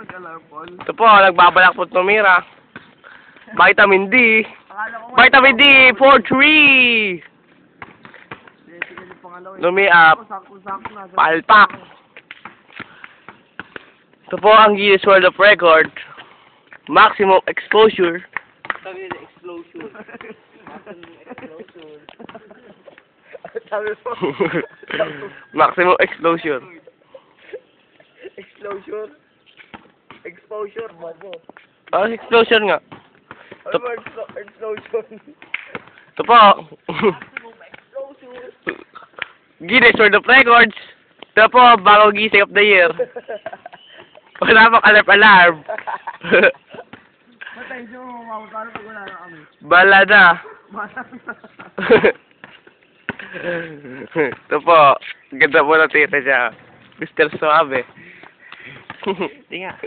nag-alarm, Paul. Ito po, nagbabalak po tumira. Vitamin D. Akala ko Vitamin D for 3. sige yung pangalawa. Lumiap. Sakto na. Palpak. Ito po ang Guinness World of Record. Maximum exposure. Sabi nila, explosion. Explosion. Sabi mo. Maximum exposure. Explosion. Exposure, bobo. Ah, explosion nga. Ano ba explosion? Ito po. Guinness World of Records. Ito po, bagong gising of the year. Wala pang alarm. Matay siya mo, mamutalo pag wala na kami. Bala na. Ito po, ganda po na tita siya. Mr. Suave. Hindi nga.